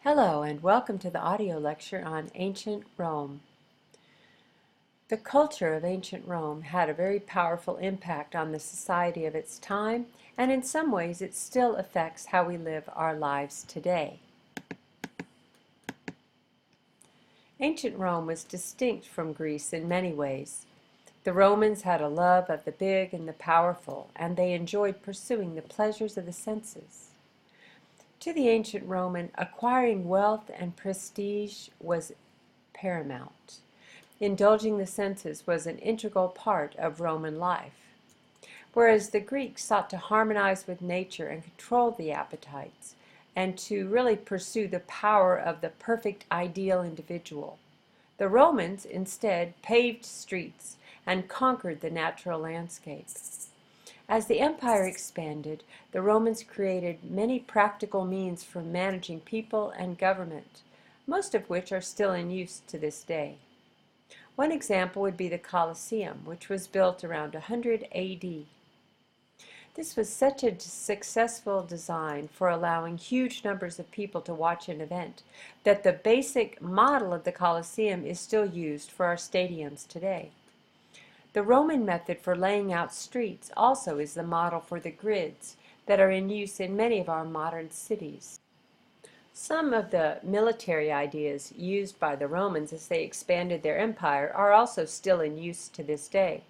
Hello and welcome to the audio lecture on ancient Rome. The culture of ancient Rome had a very powerful impact on the society of its time, and in some ways it still affects how we live our lives today. Ancient Rome was distinct from Greece in many ways. The Romans had a love of the big and the powerful, and they enjoyed pursuing the pleasures of the senses. To the ancient Roman, acquiring wealth and prestige was paramount. Indulging the senses was an integral part of Roman life, whereas the Greeks sought to harmonize with nature and control the appetites, and to really pursue the power of the perfect ideal individual. The Romans instead paved streets and conquered the natural landscape. As the empire expanded, the Romans created many practical means for managing people and government, most of which are still in use to this day. One example would be the Colosseum, which was built around 100 AD. This was such a successful design for allowing huge numbers of people to watch an event that the basic model of the Colosseum is still used for our stadiums today. The Roman method for laying out streets also is the model for the grids that are in use in many of our modern cities. Some of the military ideas used by the Romans as they expanded their empire are also still in use to this day.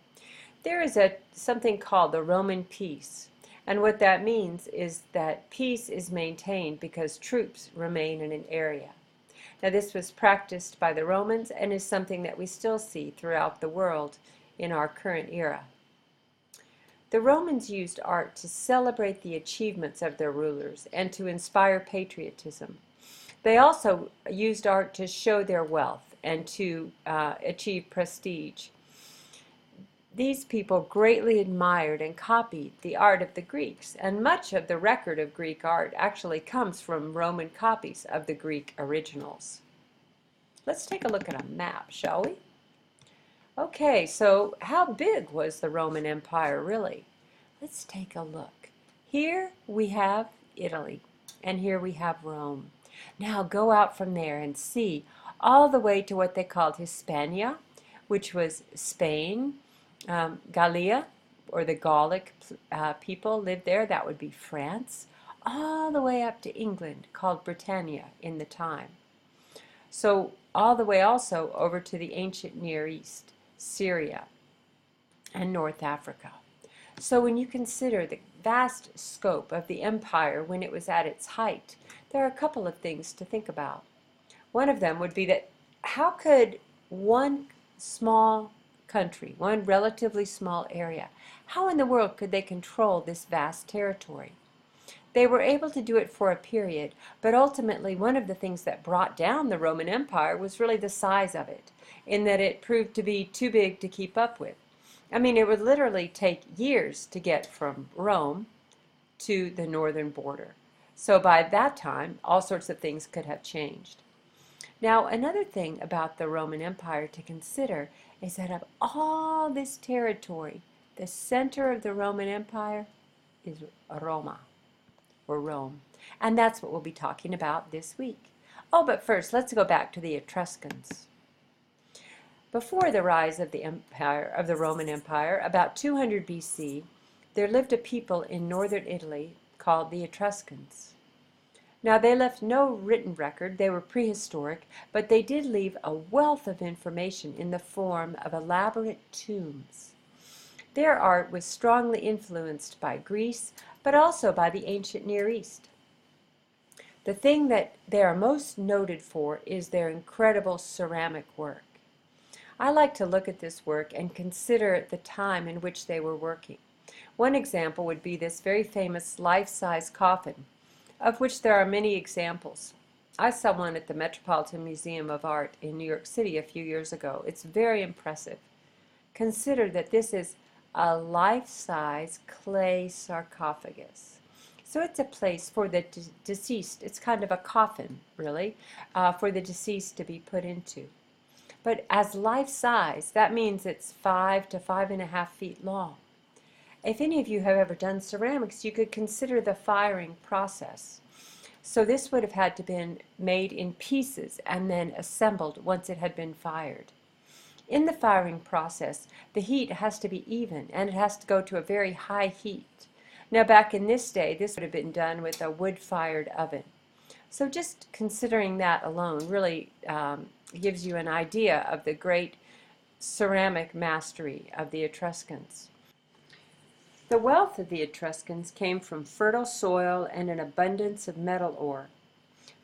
There is something called the Roman peace, and what that means is that peace is maintained because troops remain in an area. Now, this was practiced by the Romans and is something that we still see throughout the world in our current era. The Romans used art to celebrate the achievements of their rulers and to inspire patriotism. They also used art to show their wealth and to achieve prestige. These people greatly admired and copied the art of the Greeks, and much of the record of Greek art actually comes from Roman copies of the Greek originals. Let's take a look at a map, shall we? Okay, so how big was the Roman Empire really? Let's take a look. Here we have Italy, and here we have Rome. Now go out from there and see all the way to what they called Hispania, which was Spain, Gallia, or the Gallic people lived there. That would be France, all the way up to England, called Britannia in the time. So all the way also over to the ancient Near East, Syria, and North Africa. So when you consider the vast scope of the empire when it was at its height, there are a couple of things to think about. One of them would be that how could one small country, one relatively small area, how in the world could they control this vast territory? They were able to do it for a period, but ultimately one of the things that brought down the Roman Empire was really the size of it, in that it proved to be too big to keep up with. I mean, it would literally take years to get from Rome to the northern border. So by that time, all sorts of things could have changed. Now, another thing about the Roman Empire to consider is that of all this territory, the center of the Roman Empire is Roma, or Rome. And that's what we'll be talking about this week. Oh, but first, let's go back to the Etruscans. Before the rise of the Roman Empire, about 200 BC, there lived a people in northern Italy called the Etruscans. Now, they left no written record. They were prehistoric, but they did leave a wealth of information in the form of elaborate tombs. Their art was strongly influenced by Greece, but also by the ancient Near East. The thing that they are most noted for is their incredible ceramic work. I like to look at this work and consider the time in which they were working. One example would be this very famous life-size coffin, of which there are many examples. I saw one at the Metropolitan Museum of Art in New York City a few years ago. It's very impressive. Consider that this is a life-size clay sarcophagus. So it's a place for the deceased. It's kind of a coffin, really, for the deceased to be put into. But as life-size, that means it's 5 to 5.5 feet long. If any of you have ever done ceramics, you could consider the firing process. So this would have had to been made in pieces and then assembled once it had been fired. In the firing process, the heat has to be even and it has to go to a very high heat. Now back in this day, this would have been done with a wood-fired oven. So just considering that alone really gives you an idea of the great ceramic mastery of the Etruscans. The wealth of the Etruscans came from fertile soil and an abundance of metal ore.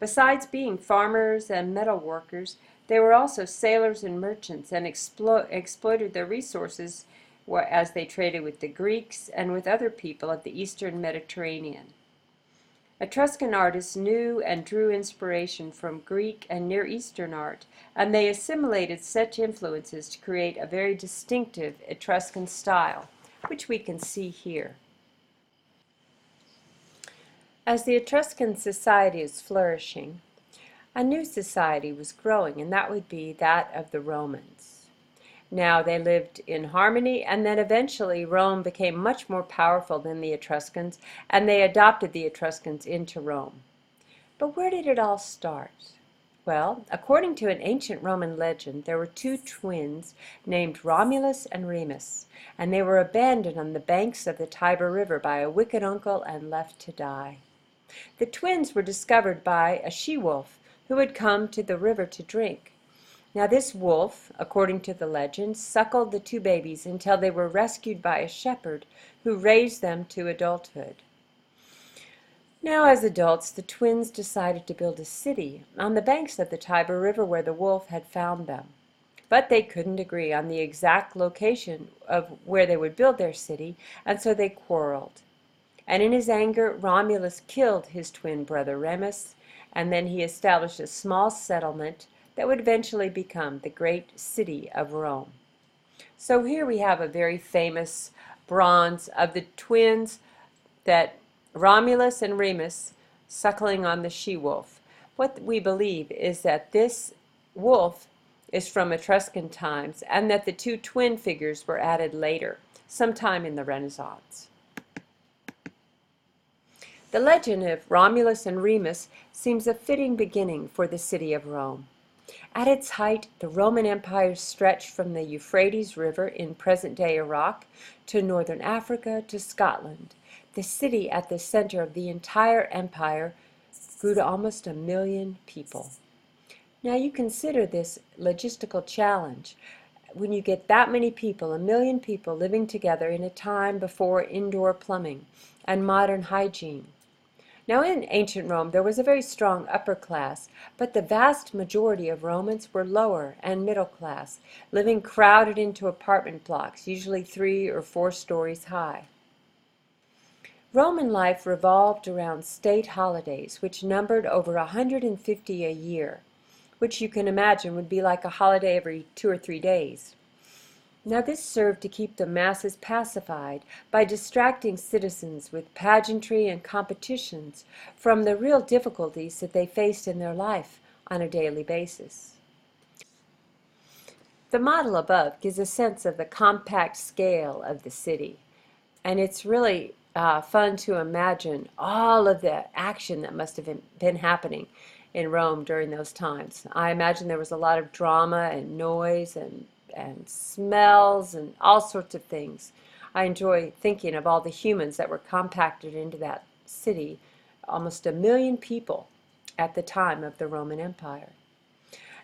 Besides being farmers and metal workers, they were also sailors and merchants and exploited their resources as they traded with the Greeks and with other people of the eastern Mediterranean. Etruscan artists knew and drew inspiration from Greek and Near Eastern art, and they assimilated such influences to create a very distinctive Etruscan style, which we can see here. As the Etruscan society is flourishing, a new society was growing, and that would be that of the Romans. Now they lived in harmony, and then eventually Rome became much more powerful than the Etruscans, and they adopted the Etruscans into Rome. But where did it all start? Well, according to an ancient Roman legend, there were two twins named Romulus and Remus, and they were abandoned on the banks of the Tiber River by a wicked uncle and left to die. The twins were discovered by a she-wolf who had come to the river to drink. Now this wolf, according to the legend, suckled the two babies until they were rescued by a shepherd who raised them to adulthood. Now, as adults, the twins decided to build a city on the banks of the Tiber River where the wolf had found them. But they couldn't agree on the exact location of where they would build their city, and so they quarreled. And in his anger, Romulus killed his twin brother Remus, and then he established a small settlement that would eventually become the great city of Rome. So here we have a very famous bronze of the twins that Romulus and Remus suckling on the she-wolf. What we believe is that this wolf is from Etruscan times and that the two twin figures were added later, sometime in the Renaissance. The legend of Romulus and Remus seems a fitting beginning for the city of Rome. At its height, the Roman Empire stretched from the Euphrates River in present-day Iraq to northern Africa to Scotland. The city at the center of the entire empire grew to almost 1 million people. Now you consider this logistical challenge. When you get that many people, 1 million people living together in a time before indoor plumbing and modern hygiene. Now in ancient Rome there was a very strong upper class, but the vast majority of Romans were lower and middle class, living crowded into apartment blocks, usually 3 or 4 stories high. Roman life revolved around state holidays, which numbered over 150 a year, which you can imagine would be like a holiday every 2 or 3 days. Now this served to keep the masses pacified by distracting citizens with pageantry and competitions from the real difficulties that they faced in their life on a daily basis. The model above gives a sense of the compact scale of the city, and it's really fun to imagine all of the action that must have been happening in Rome during those times. I imagine there was a lot of drama and noise and smells and all sorts of things. I enjoy thinking of all the humans that were compacted into that city, almost 1 million people at the time of the Roman Empire.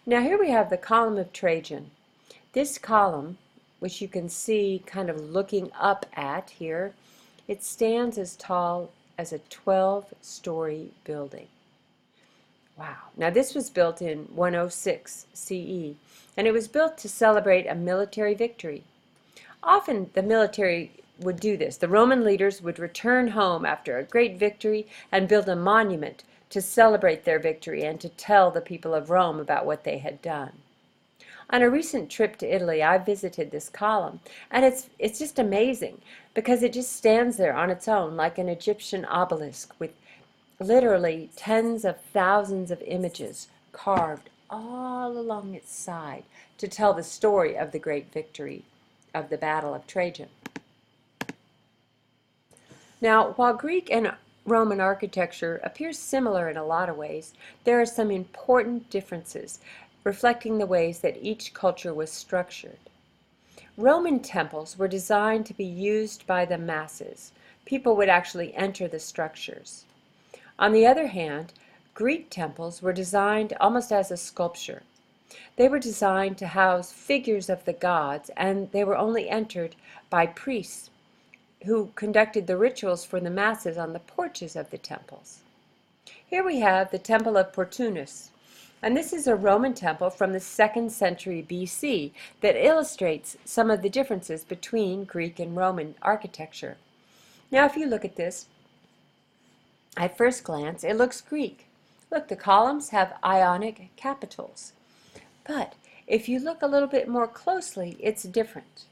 Now here we have the column of Trajan. This column, which you can see kind of looking up at here, it stands as tall as a 12-story building. Wow. Now this was built in 106 CE, and it was built to celebrate a military victory. Often the military would do this. The Roman leaders would return home after a great victory and build a monument to celebrate their victory and to tell the people of Rome about what they had done. On a recent trip to Italy, I visited this column, and it's just amazing because it just stands there on its own like an Egyptian obelisk with literally tens of thousands of images carved all along its side to tell the story of the great victory of the Battle of Trajan. Now, while Greek and Roman architecture appears similar in a lot of ways, there are some important differences reflecting the ways that each culture was structured. Roman temples were designed to be used by the masses. People would actually enter the structures. On the other hand, Greek temples were designed almost as a sculpture. They were designed to house figures of the gods, and they were only entered by priests who conducted the rituals for the masses on the porches of the temples. Here we have the Temple of Portunus, and this is a Roman temple from the 2nd century BC that illustrates some of the differences between Greek and Roman architecture. Now, if you look at this, at first glance, it looks Greek. Look, the columns have Ionic capitals. But if you look a little bit more closely, it's different.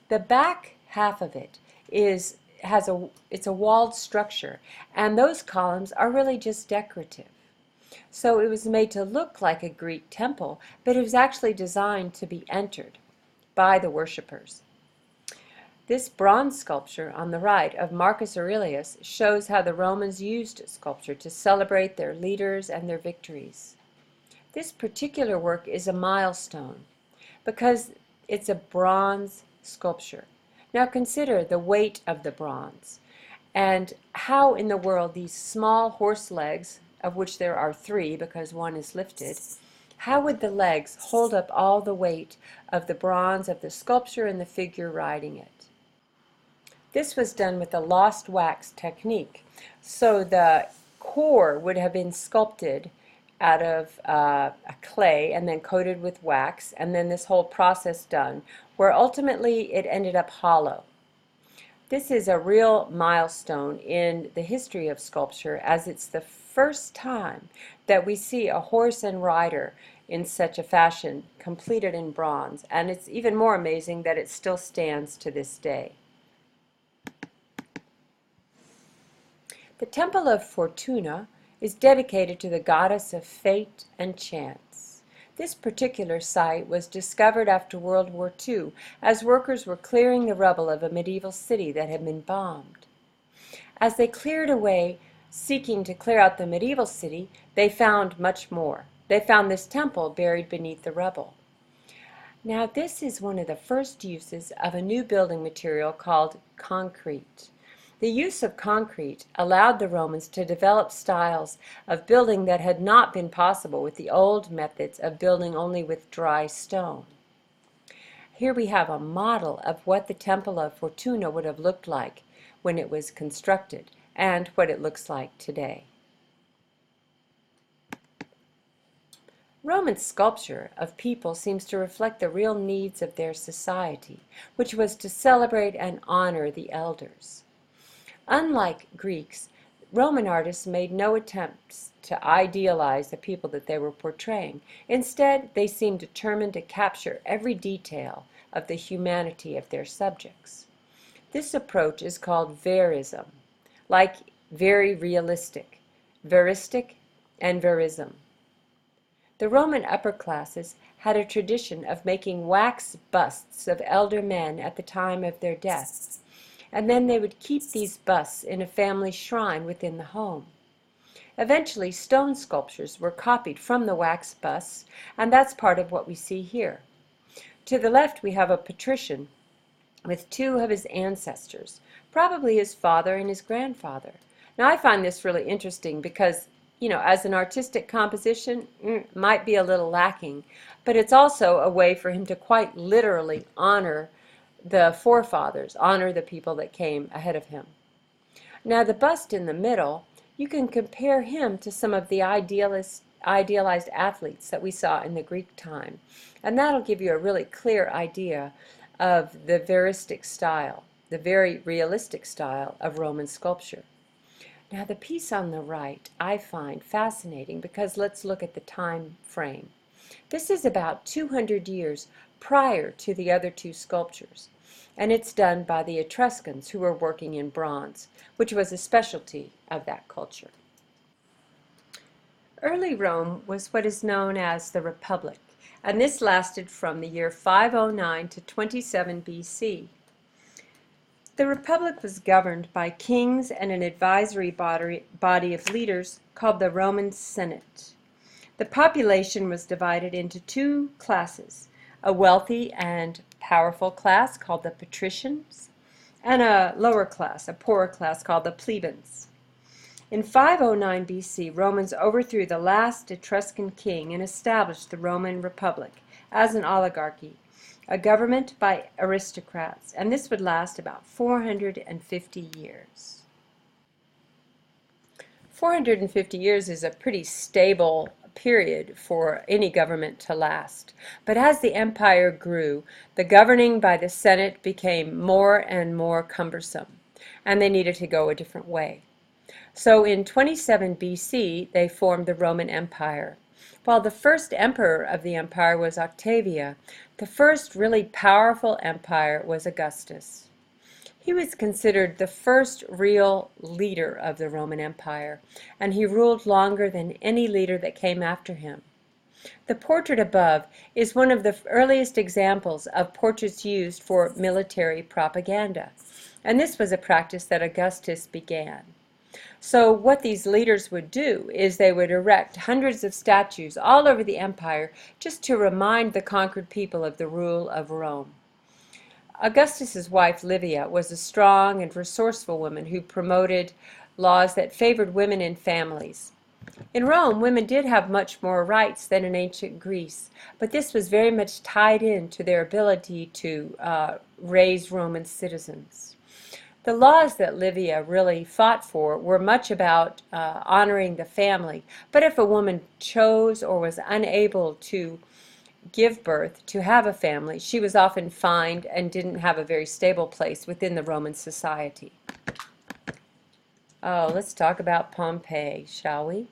The back half of it it's a walled structure, and those columns are really just decorative. So it was made to look like a Greek temple, but it was actually designed to be entered by the worshippers. This bronze sculpture on the right of Marcus Aurelius shows how the Romans used sculpture to celebrate their leaders and their victories. This particular work is a milestone because it's a bronze sculpture. Now consider the weight of the bronze and how in the world these small horse legs, of which there are 3 because one is lifted, how would the legs hold up all the weight of the bronze of the sculpture and the figure riding it? This was done with a lost wax technique. So the core would have been sculpted out of a clay and then coated with wax, and then this whole process done, where ultimately it ended up hollow. This is a real milestone in the history of sculpture, as it's the first time that we see a horse and rider in such a fashion completed in bronze, and it's even more amazing that it still stands to this day. The Temple of Fortuna is dedicated to the goddess of fate and chance. This particular site was discovered after World War II as workers were clearing the rubble of a medieval city that had been bombed. As they cleared away, seeking to clear out the medieval city, they found much more. They found this temple buried beneath the rubble. Now, this is one of the first uses of a new building material called concrete. The use of concrete allowed the Romans to develop styles of building that had not been possible with the old methods of building only with dry stone. Here we have a model of what the Temple of Fortuna would have looked like when it was constructed and what it looks like today. Roman sculpture of people seems to reflect the real needs of their society, which was to celebrate and honor the elders. Unlike Greeks, Roman artists made no attempts to idealize the people that they were portraying. Instead, they seemed determined to capture every detail of the humanity of their subjects. This approach is called Verism, like very realistic, veristic, and verism. The Roman upper classes had a tradition of making wax busts of elder men at the time of their death, and then they would keep these busts in a family shrine within the home. Eventually, stone sculptures were copied from the wax busts, and that's part of what we see here. To the left, we have a patrician with 2 of his ancestors, probably his father and his grandfather. Now, I find this really interesting because, as an artistic composition, might be a little lacking, but it's also a way for him to quite literally honor the forefathers, honor the people that came ahead of him. Now, the bust in the middle, you can compare him to some of the idealized athletes that we saw in the Greek time, and that'll give you a really clear idea of the veristic style, the very realistic style of Roman sculpture. Now, the piece on the right I find fascinating because let's look at the time frame. This is about 200 years prior to the other 2 sculptures, and it's done by the Etruscans, who were working in bronze, which was a specialty of that culture. Early Rome was what is known as the Republic, and this lasted from the year 509 to 27 BC. The republic was governed by kings and an advisory body of leaders called the Roman Senate. The population was divided into two classes, a wealthy and powerful class called the patricians, and a lower class, a poorer class called the plebeians. In 509 BC, Romans overthrew the last Etruscan king and established the Roman Republic as an oligarchy, a government by aristocrats, and this would last about 450 years. 450 years is a pretty stable period for any government to last. But as the empire grew, the governing by the Senate became more and more cumbersome, and they needed to go a different way. So in 27 BC, they formed the Roman Empire. While the first emperor of the empire was Octavia, the first really powerful empire was Augustus. He was considered the first real leader of the Roman Empire, and he ruled longer than any leader that came after him. The portrait above is one of the earliest examples of portraits used for military propaganda, and this was a practice that Augustus began. So what these leaders would do is they would erect hundreds of statues all over the empire just to remind the conquered people of the rule of Rome. Augustus's wife Livia was a strong and resourceful woman who promoted laws that favored women and families. In Rome, women did have much more rights than in ancient Greece, but this was very much tied into their ability to raise Roman citizens. The laws that Livia really fought for were much about honoring the family, but if a woman chose or was unable to give birth, to have a family, she was often fined and didn't have a very stable place within the Roman society. Oh, let's talk about Pompeii, shall we?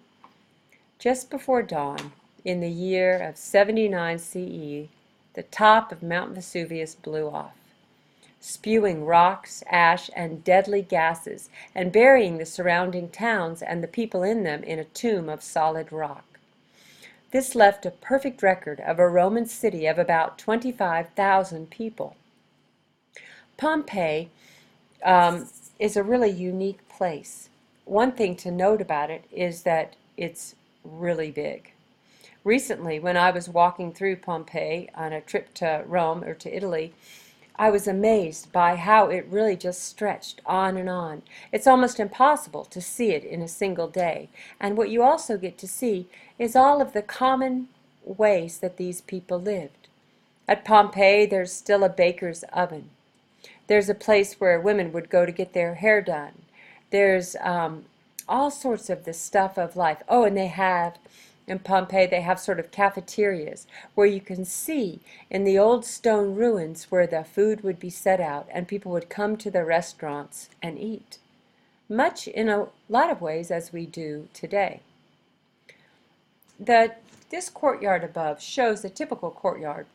Just before dawn, in the year of 79 CE, the top of Mount Vesuvius blew off, spewing rocks, ash, and deadly gases, and burying the surrounding towns and the people in them in a tomb of solid rock. This left a perfect record of a Roman city of about 25,000 people. Pompeii is a really unique place. One thing to note about it is that it's really big. Recently, when I was walking through Pompeii on a trip to Rome or to Italy, I was amazed by how it really just stretched on and on. It's almost impossible to see it in a single day. And what you also get to see is all of the common ways that these people lived. At Pompeii, there's still a baker's oven. There's a place where women would go to get their hair done. There's all sorts of the stuff of life. Oh, and in Pompeii, they have sort of cafeterias where you can see in the old stone ruins where the food would be set out and people would come to the restaurants and eat. Much in a lot of ways as we do today. This courtyard above shows a typical courtyard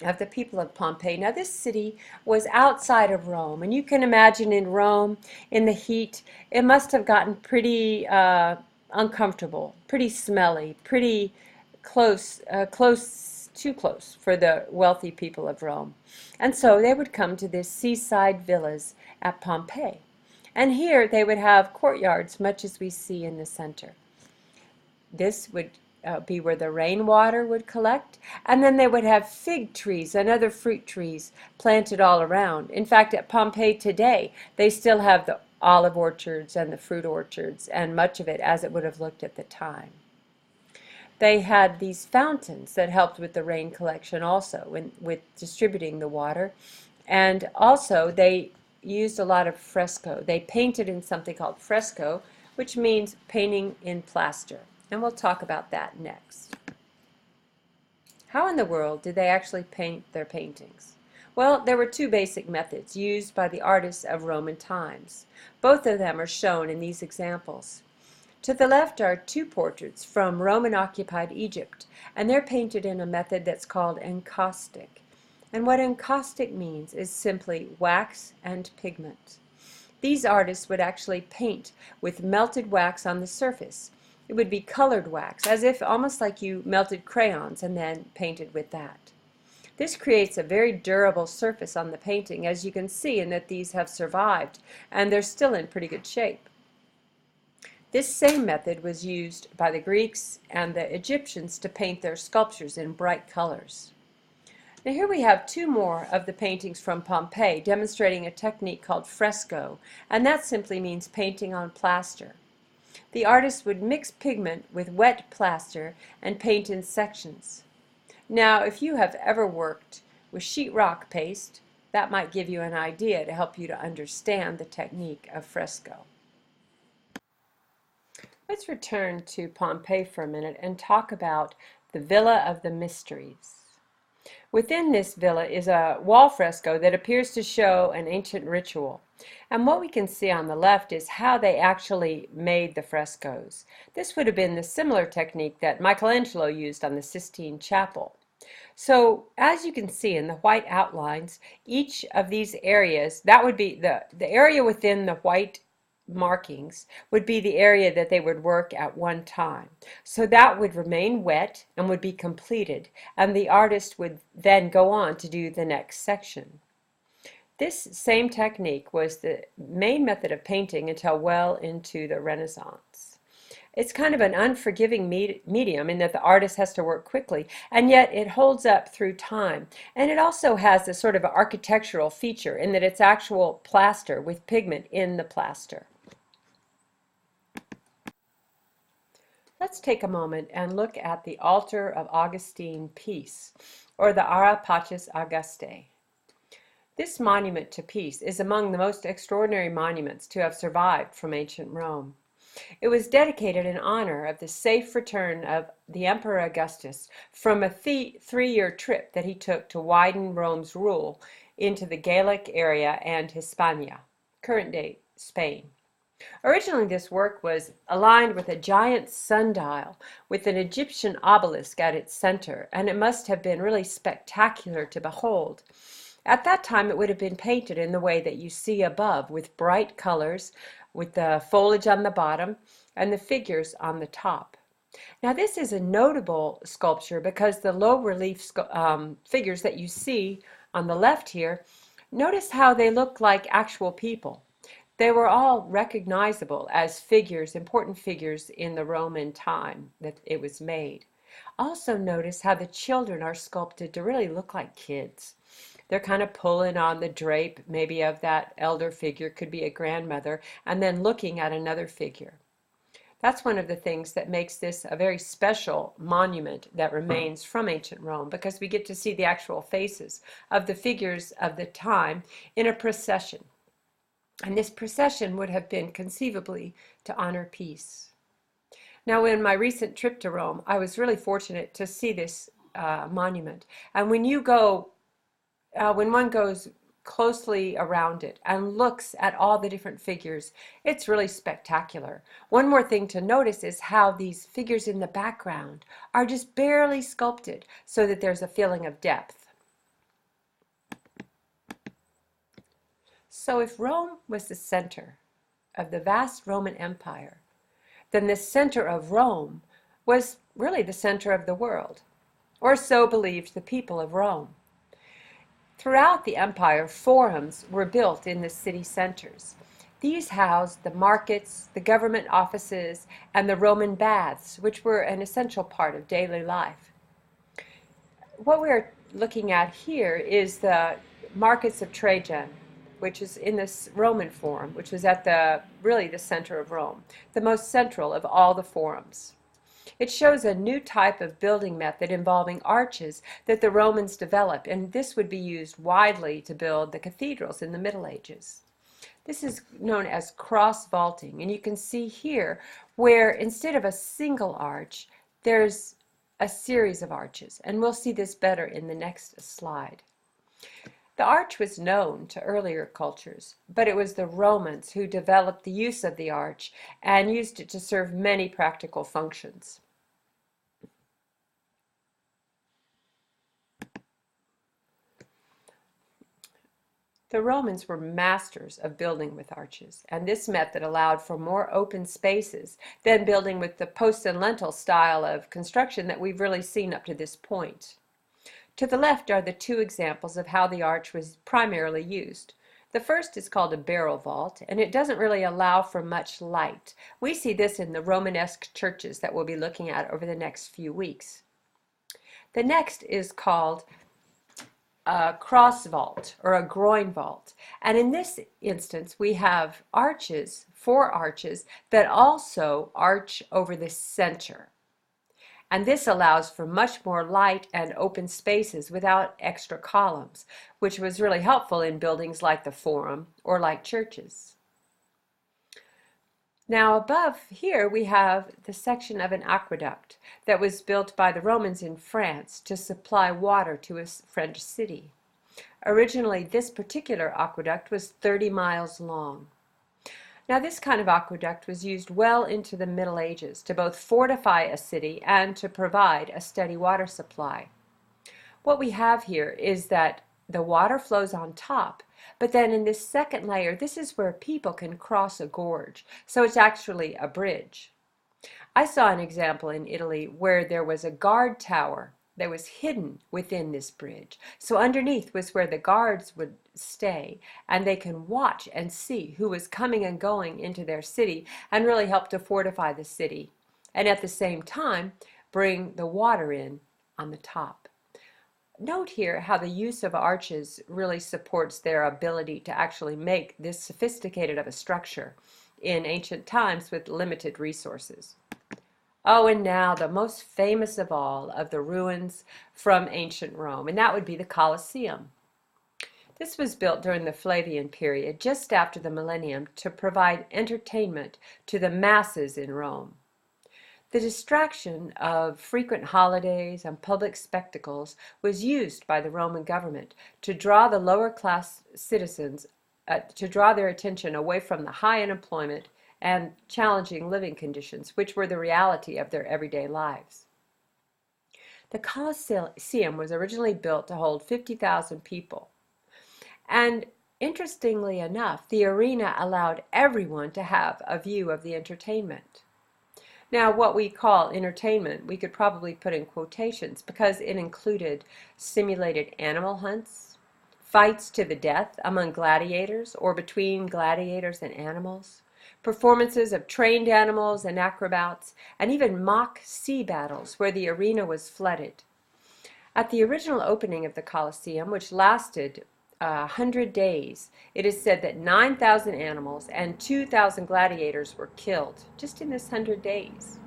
of the people of Pompeii. Now this city was outside of Rome, and you can imagine in Rome, in the heat, it must have gotten pretty uncomfortable, pretty smelly, pretty close, too close for the wealthy people of Rome. And so they would come to these seaside villas at Pompeii. And here they would have courtyards, much as we see in the center. This would be where the rainwater would collect, and then they would have fig trees and other fruit trees planted all around. In fact, at Pompeii today, they still have the olive orchards and the fruit orchards, and much of it as it would have looked at the time. They had these fountains that helped with the rain collection also, with distributing the water, and also they used a lot of fresco. They painted in something called fresco, which means painting in plaster, and we'll talk about that next. How in the world did they actually paint their paintings? Well, there were two basic methods used by the artists of Roman times. Both of them are shown in these examples. To the left are two portraits from Roman-occupied Egypt, and they're painted in a method that's called encaustic. And what encaustic means is simply wax and pigment. These artists would actually paint with melted wax on the surface. It would be colored wax, as if almost like you melted crayons and then painted with that. This creates a very durable surface on the painting, as you can see, in that these have survived and they're still in pretty good shape. This same method was used by the Greeks and the Egyptians to paint their sculptures in bright colors. Now here we have two more of the paintings from Pompeii demonstrating a technique called fresco, and that simply means painting on plaster. The artist would mix pigment with wet plaster and paint in sections. Now, if you have ever worked with sheetrock paste, that might give you an idea to help you to understand the technique of fresco. Let's return to Pompeii for a minute and talk about the Villa of the Mysteries. Within this villa is a wall fresco that appears to show an ancient ritual. And what we can see on the left is how they actually made the frescoes. This would have been the similar technique that Michelangelo used on the Sistine Chapel. So as you can see in the white outlines, each of these areas, that would be the area within the white markings would be the area that they would work at one time. So that would remain wet and would be completed, and the artist would then go on to do the next section. This same technique was the main method of painting until well into the Renaissance. It's kind of an unforgiving medium in that the artist has to work quickly, and yet it holds up through time. And it also has a sort of architectural feature in that it's actual plaster with pigment in the plaster. Let's take a moment and look at the altar of Augustine Peace, or the Ara Pacis Augustae. This monument to peace is among the most extraordinary monuments to have survived from ancient Rome. It was dedicated in honor of the safe return of the Emperor Augustus from a three-year trip that he took to widen Rome's rule into the Gallic area and Hispania, current-day Spain. Originally, this work was aligned with a giant sundial with an Egyptian obelisk at its center, and it must have been really spectacular to behold. At that time, it would have been painted in the way that you see above, with bright colors, with the foliage on the bottom and the figures on the top. Now, this is a notable sculpture because the low relief figures that you see on the left here, notice how they look like actual people. They were all recognizable as figures, important figures in the Roman time that it was made. Also notice how the children are sculpted to really look like kids. They're kind of pulling on the drape, maybe of that elder figure, could be a grandmother, and then looking at another figure. That's one of the things that makes this a very special monument that remains from ancient Rome, because we get to see the actual faces of the figures of the time in a procession. And this procession would have been conceivably to honor peace. Now, in my recent trip to Rome, I was really fortunate to see this monument. And when one goes closely around it and looks at all the different figures, it's really spectacular. One more thing to notice is how these figures in the background are just barely sculpted so that there's a feeling of depth. So if Rome was the center of the vast Roman Empire, then the center of Rome was really the center of the world, or so believed the people of Rome. Throughout the empire, forums were built in the city centers. These housed the markets, the government offices, and the Roman baths, which were an essential part of daily life. What we're looking at here is the markets of Trajan, which is in this Roman forum, which was at really the center of Rome, the most central of all the forums. It shows a new type of building method involving arches that the Romans developed, and this would be used widely to build the cathedrals in the Middle Ages. This is known as cross vaulting, and you can see here where instead of a single arch, there's a series of arches, and we'll see this better in the next slide. The arch was known to earlier cultures, but it was the Romans who developed the use of the arch and used it to serve many practical functions. The Romans were masters of building with arches, and this method allowed for more open spaces than building with the post and lintel style of construction that we've really seen up to this point. To the left are the two examples of how the arch was primarily used. The first is called a barrel vault, and it doesn't really allow for much light. We see this in the Romanesque churches that we'll be looking at over the next few weeks. The next is called a cross vault or a groin vault. And in this instance, we have arches, 4 arches, that also arch over the center. And this allows for much more light and open spaces without extra columns, which was really helpful in buildings like the Forum or like churches. Now above here we have the section of an aqueduct that was built by the Romans in France to supply water to a French city. Originally, this particular aqueduct was 30 miles long. Now this kind of aqueduct was used well into the Middle Ages to both fortify a city and to provide a steady water supply. What we have here is that the water flows on top, but then in this second layer, this is where people can cross a gorge, so it's actually a bridge. I saw an example in Italy where there was a guard tower that was hidden within this bridge. So underneath was where the guards would stay, and they can watch and see who was coming and going into their city and really help to fortify the city, and at the same time bring the water in on the top. Note here how the use of arches really supports their ability to actually make this sophisticated of a structure in ancient times with limited resources. Oh, and now the most famous of all of the ruins from ancient Rome, and that would be the Colosseum. This was built during the Flavian period, just after the millennium, to provide entertainment to the masses in Rome. The distraction of frequent holidays and public spectacles was used by the Roman government to draw the lower class citizens, to draw their attention away from the high unemployment and challenging living conditions, which were the reality of their everyday lives. The Colosseum was originally built to hold 50,000 people. And interestingly enough, the arena allowed everyone to have a view of the entertainment. Now, what we call entertainment, we could probably put in quotations because it included simulated animal hunts, fights to the death among gladiators or between gladiators and animals, performances of trained animals and acrobats, and even mock sea battles where the arena was flooded. At the original opening of the Colosseum, which lasted 100 days, it is said that 9,000 animals and 2,000 gladiators were killed just in this 100 days.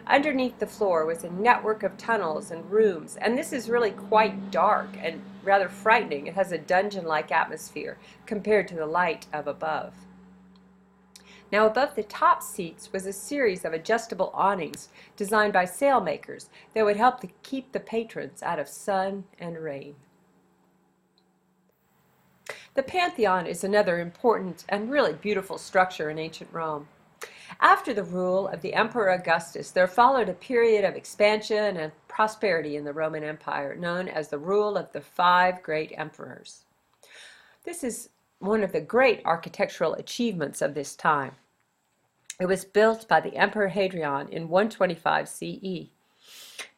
Underneath the floor was a network of tunnels and rooms, and this is really quite dark and rather frightening. It has a dungeon-like atmosphere compared to the light of above. Now above the top seats was a series of adjustable awnings designed by sailmakers that would help to keep the patrons out of sun and rain. The Pantheon is another important and really beautiful structure in ancient Rome. After the rule of the Emperor Augustus, there followed a period of expansion and prosperity in the Roman Empire, known as the rule of the 5 great emperors. This is one of the great architectural achievements of this time. It was built by the Emperor Hadrian in 125 CE.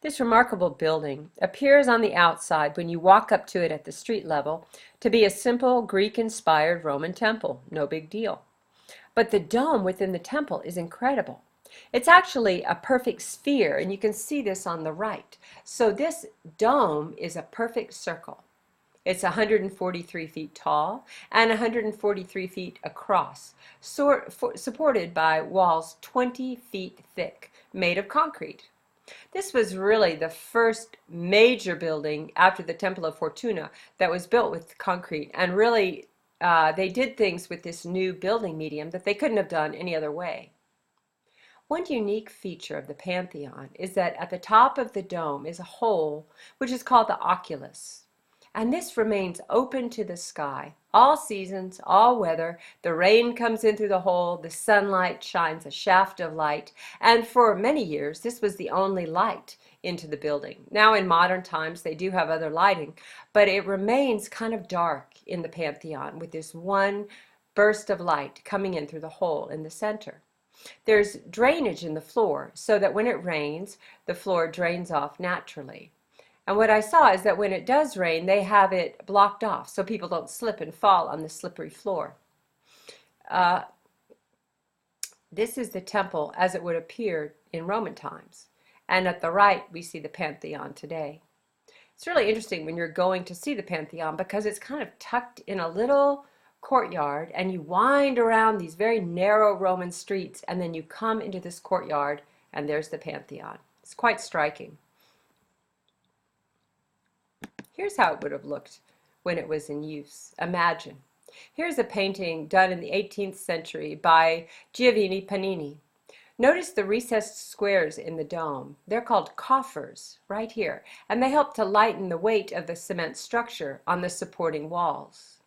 This remarkable building appears on the outside when you walk up to it at the street level to be a simple Greek-inspired Roman temple, no big deal. But the dome within the temple is incredible. It's actually a perfect sphere, and you can see this on the right. So this dome is a perfect circle. It's 143 feet tall and 143 feet across, supported by walls 20 feet thick, made of concrete. This was really the first major building after the Temple of Fortuna that was built with concrete, and really they did things with this new building medium that they couldn't have done any other way. One unique feature of the Pantheon is that at the top of the dome is a hole which is called the oculus. And this remains open to the sky, all seasons, all weather. The rain comes in through the hole, the sunlight shines a shaft of light, and for many years this was the only light into the building. Now in modern times they do have other lighting, but it remains kind of dark in the Pantheon with this one burst of light coming in through the hole in the center. There's drainage in the floor so that when it rains, the floor drains off naturally. And what I saw is that when it does rain, they have it blocked off so people don't slip and fall on the slippery floor. This is the temple as it would appear in Roman times. And at the right, we see the Pantheon today. It's really interesting when you're going to see the Pantheon because it's kind of tucked in a little courtyard, and you wind around these very narrow Roman streets, and then you come into this courtyard and there's the Pantheon. It's quite striking. Here's how it would have looked when it was in use. Imagine. Here's a painting done in the 18th century by Giovanni Panini. Notice the recessed squares in the dome. They're called coffers right here, and they help to lighten the weight of the cement structure on the supporting walls.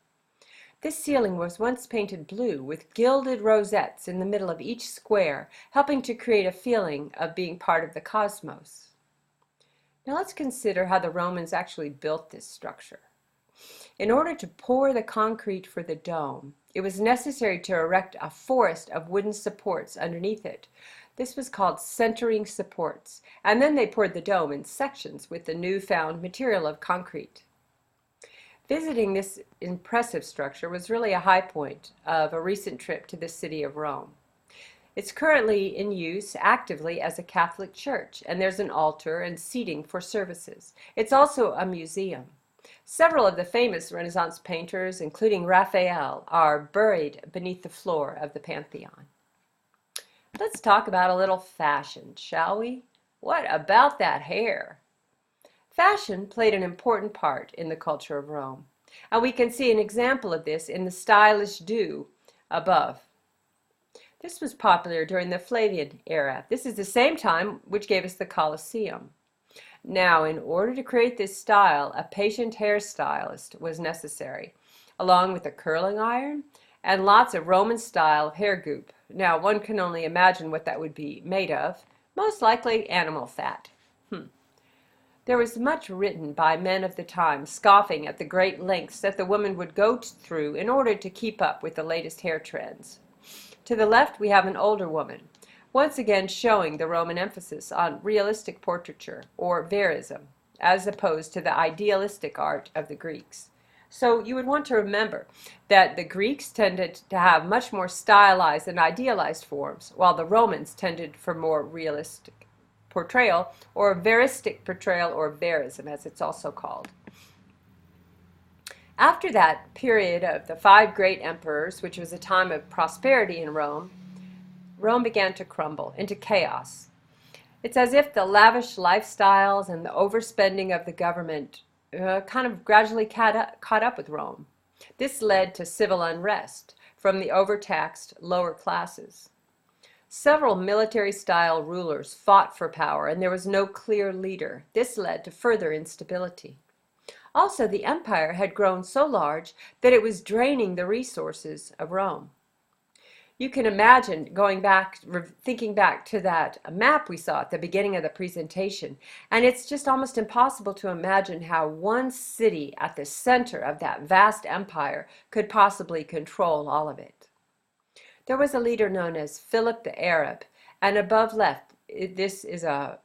This ceiling was once painted blue with gilded rosettes in the middle of each square, helping to create a feeling of being part of the cosmos. Now let's consider how the Romans actually built this structure. In order to pour the concrete for the dome, it was necessary to erect a forest of wooden supports underneath it. This was called centering supports, and then they poured the dome in sections with the newfound material of concrete. Visiting this impressive structure was really a high point of a recent trip to the city of Rome. It's currently in use actively as a Catholic church, and there's an altar and seating for services. It's also a museum. Several of the famous Renaissance painters, including Raphael, are buried beneath the floor of the Pantheon. Let's talk about a little fashion, shall we? What about that hair? Fashion played an important part in the culture of Rome, and we can see an example of this in the stylish do above. This was popular during the Flavian era. This is the same time which gave us the Colosseum. Now, in order to create this style, a patient hairstylist was necessary, along with a curling iron and lots of Roman-style hair goop. Now, one can only imagine what that would be made of, most likely animal fat. There was much written by men of the time scoffing at the great lengths that the woman would go through in order to keep up with the latest hair trends. To the left, we have an older woman, once again showing the Roman emphasis on realistic portraiture, or Verism, as opposed to the idealistic art of the Greeks. So you would want to remember that the Greeks tended to have much more stylized and idealized forms, while the Romans tended for more realistic portrayal, or veristic portrayal, or Verism, as it's also called. After that period of the 5 great emperors, which was a time of prosperity in Rome, Rome began to crumble into chaos. It's as if the lavish lifestyles and the overspending of the government kind of gradually caught up with Rome. This led to civil unrest from the overtaxed lower classes. Several military-style rulers fought for power, and there was no clear leader. This led to further instability. Also, the empire had grown so large that it was draining the resources of Rome. You can imagine thinking back to that map we saw at the beginning of the presentation, and it's just almost impossible to imagine how one city at the center of that vast empire could possibly control all of it. There was a leader known as Philip the Arab, and above left, this is a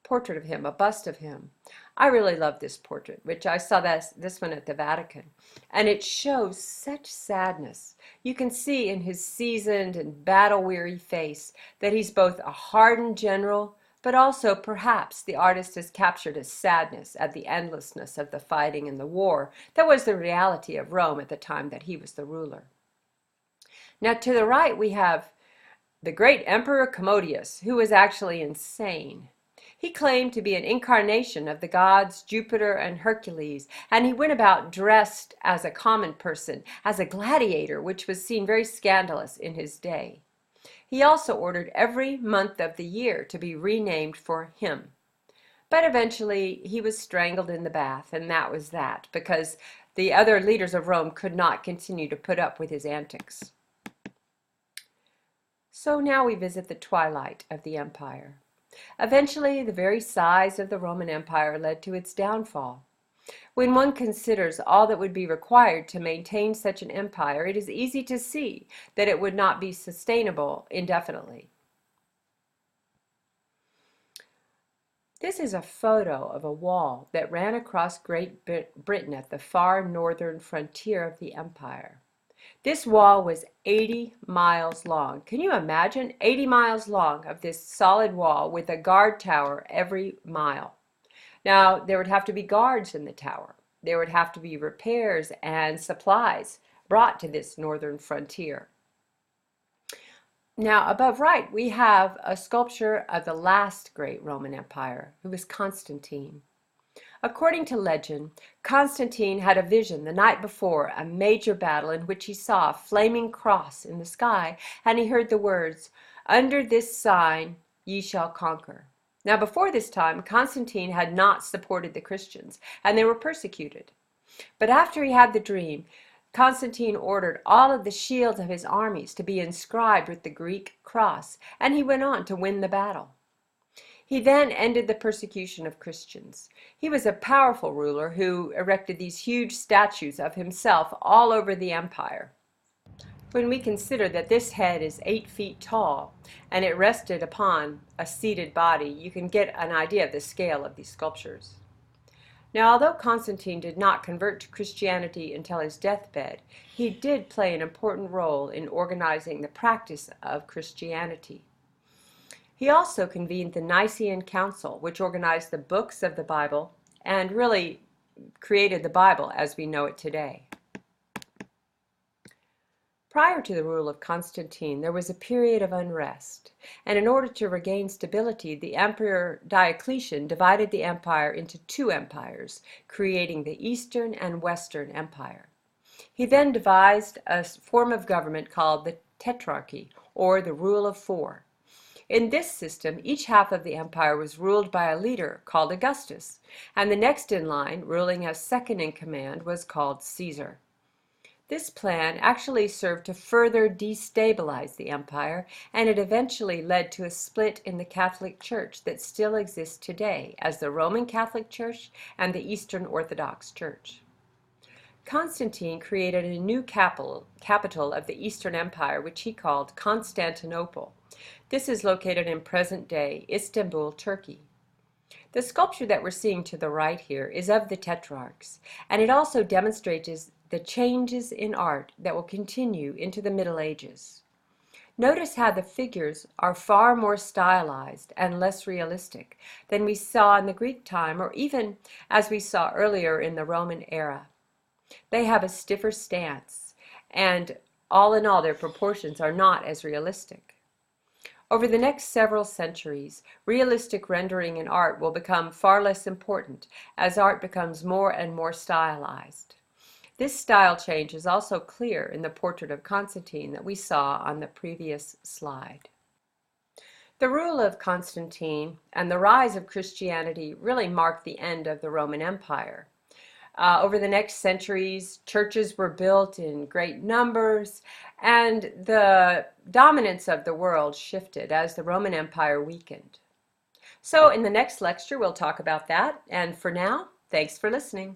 portrait of him, a bust of him. I really love this portrait, which I saw this one at the Vatican, and it shows such sadness. You can see in his seasoned and battle-weary face that he's both a hardened general, but also perhaps the artist has captured his sadness at the endlessness of the fighting and the war that was the reality of Rome at the time that he was the ruler. Now to the right we have the great Emperor Commodius, who was actually insane. He claimed to be an incarnation of the gods Jupiter and Hercules, and he went about dressed as a common person, as a gladiator, which was seen very scandalous in his day. He also ordered every month of the year to be renamed for him. But eventually he was strangled in the bath, and that was that, because the other leaders of Rome could not continue to put up with his antics. So now we visit the twilight of the empire. Eventually, the very size of the Roman Empire led to its downfall. When one considers all that would be required to maintain such an empire, it is easy to see that it would not be sustainable indefinitely. This is a photo of a wall that ran across Great Britain at the far northern frontier of the empire. This wall was 80 miles long. Can you imagine? 80 miles long of this solid wall with a guard tower every mile. Now, there would have to be guards in the tower. There would have to be repairs and supplies brought to this northern frontier. Now, above right, we have a sculpture of the last great Roman Empire, who was Constantine. According to legend, Constantine had a vision the night before a major battle in which he saw a flaming cross in the sky, and he heard the words, "Under this sign ye shall conquer." Now, before this time, Constantine had not supported the Christians, and they were persecuted. But after he had the dream, Constantine ordered all of the shields of his armies to be inscribed with the Greek cross, and he went on to win the battle. He then ended the persecution of Christians. He was a powerful ruler who erected these huge statues of himself all over the empire. When we consider that this head is 8 feet tall and it rested upon a seated body, you can get an idea of the scale of these sculptures. Now, although Constantine did not convert to Christianity until his deathbed, he did play an important role in organizing the practice of Christianity. He also convened the Nicene Council, which organized the books of the Bible and really created the Bible as we know it today. Prior to the rule of Constantine, there was a period of unrest, and in order to regain stability, the Emperor Diocletian divided the empire into 2 empires, creating the Eastern and Western Empire. He then devised a form of government called the Tetrarchy, or the rule of 4. In this system, each half of the empire was ruled by a leader called Augustus, and the next in line, ruling as second in command, was called Caesar. This plan actually served to further destabilize the empire, and it eventually led to a split in the Catholic Church that still exists today as the Roman Catholic Church and the Eastern Orthodox Church. Constantine created a new capital of the Eastern Empire, which he called Constantinople. This is located in present-day Istanbul, Turkey. The sculpture that we're seeing to the right here is of the Tetrarchs, and it also demonstrates the changes in art that will continue into the Middle Ages. Notice how the figures are far more stylized and less realistic than we saw in the Greek time, or even as we saw earlier in the Roman era. They have a stiffer stance, and all in all, their proportions are not as realistic. Over the next several centuries, realistic rendering in art will become far less important as art becomes more and more stylized. This style change is also clear in the portrait of Constantine that we saw on the previous slide. The rule of Constantine and the rise of Christianity really marked the end of the Roman Empire. Over the next centuries, churches were built in great numbers, and the dominance of the world shifted as the Roman Empire weakened. So in the next lecture, we'll talk about that, and for now, thanks for listening.